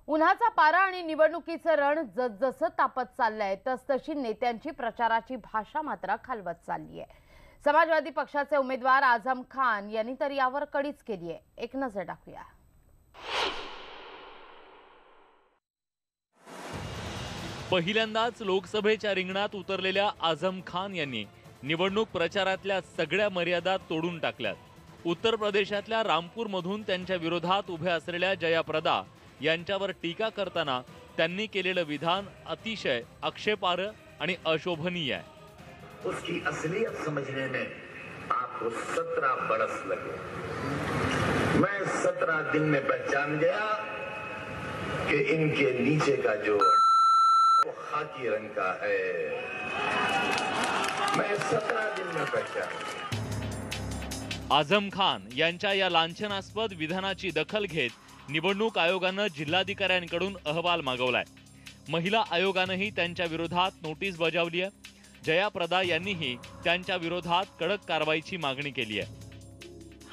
उन्हाचा पारा आणि निवडणुकीचं रण जसजसं तापत चाललंय तसतशी नेत्यांची प्रचाराची भाषा मात्र खालवत चालली आहे। समाजवादी पक्षाचे उमेदवार आझम खान यांनी तर यावर कड़ीच केली आहे। एक नजर टाकूया। पहिल्यांदाच लोकसभेच्या रिंगणात उतरलेल्या आझम खान यांनी निवडणूक प्रचारातल्या सगळ्या मर्यादा तोडून टाकल्यात। उत्तर प्रदेशातल्या रामपूरमधून त्यांच्या विरोधात उभे असलेल्या जयाप्रदा यांच्यावर टीका करताना त्यांनी केलेलं विधान अतिशय आक्षेपार्ह आणि अशोभनीय आहे। उसकी असलियत समझने में आपको 17 बरस लगे। मैं 17 दिन में पहचान गया कि इनके नीचे का जो वो खाकी रंग का है। मैं 17 दिन में पहचान गया। आझम खान यांच्या या लांछनास्पद विधानाची दखल घेत निवडणूक आयोगानं जिल्हाधिकाऱ्यांकडून अहवाल मागवलाय। महिला आयोगानंही त्यांच्या विरोधात नोटीस बजावली आहे। जयाप्रदा यांनीही त्यांच्या विरोधात कडक कारवाईची मागणी केली आहे।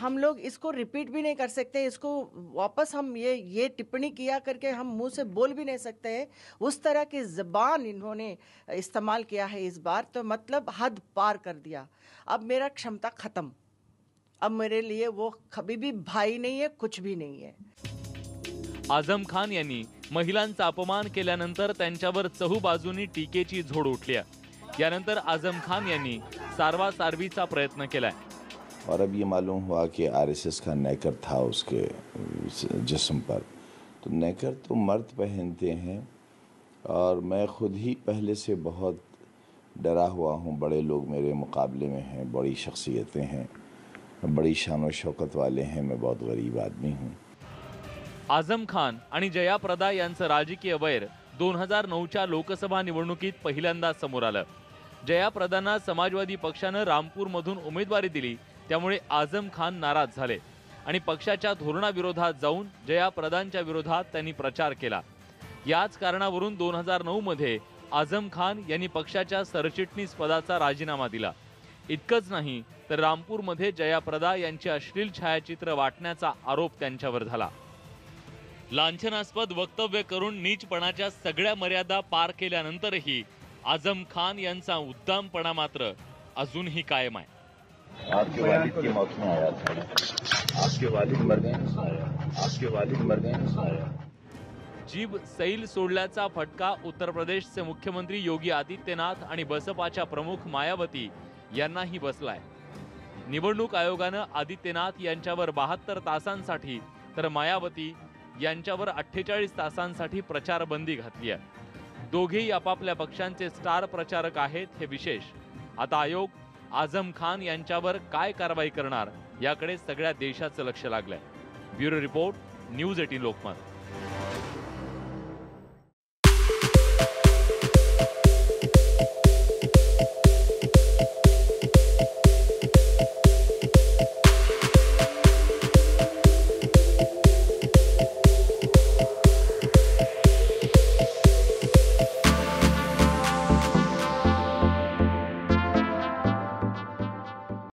हम लोग इसको रिपीट भी नहीं कर सकते, इसको वापस हम ये टिप्पणी किया करके हम मुंह से बोल भी नहीं सकते हैं। उस तरह की ज़बान इन्होंने इस्तेमाल किया है इस बार, तो मतलब हद पार कर दिया। अब मेरा क्षमता खत्म, अब मेरे लिए वो कभी भी भाई नहीं है, कुछ भी नहीं है। आझम खान यांनी महिलांचा अपमान केल्यानंतर त्यांच्यावर चहूबाजूंनी टीकेची झोड उठली आहे। यानंतर आझम खान यांनी सारवासारवीचा प्रयत्न केलाय। और अब ये मालूम हुआ कि आरएसएस का नेकर था उसके जिस्म पर, तो नेकर तो मर्द पहनते हैं और मैं खुद ही पहले से बहुत डरा हुआ हूँ। बड़े लोग मेरे मुकाबले में हैं, बड़ी शख्सियतें हैं, बड़ी शान और शौकत वाले हैं, मैं बहुत गरीब आदमी हूँ। आझम खान आणि जयाप्रदा यांचं राजकीय वैर 2009च्या लोकसभा निवडणुकीत पहिल्यांदा समोर आलं। जयाप्रदांना समाजवादी पक्षानं रामपूरमधून उमेदवारी दिली, त्यामुळे आझम खान नाराज झाले आणि पक्षाच्या धोरणाविरोधात जाऊन जयाप्रदांच्या विरोधात त्यांनी प्रचार केला। याच कारणावरून 2009 मध्ये आझम खान यांनी पक्षाच्या सरचिटणीस पदाचा राजीनामा दिला। इतकंच नाही तर रामपूरमध्ये जयाप्रदा यांची अश्लील छायाचित्र वाटण्याचा आरोप त्यांच्यावर झाला। लांछनास्पद वक्तव्य करून नीचपणाच्या सगळ्या मर्यादा पार केल्यानंतरही आझम खान यांचा उद्दामपणा मात्र अजूनही कायम आहे। आपके वालिद की मौत में आया था, आपके वालिद मर गए, आपके वालिद मर गए। जीभ सैल सोडल्याचा फटका उत्तर प्रदेशचे मुख्यमंत्री योगी आदित्यनाथ आणि बसपाच्या प्रमुख मायावती यांनाही बसलाय। निवडणूक आयोगानं आदित्यनाथ यांच्यावर 72 तासांसाठी तर मायावती यांच्यावर 48 तासांसाठी प्रचार बंदी घातली आहे। दोघेही आपापल्या पक्षांचे स्टार प्रचारक आहेत हे विशेष। आता आयोग आझम खान यांच्यावर काय कारवाई करणार याकडे सगळ्या देशाचं लक्ष लागलंय। Bureau report, news 18 Lokmat.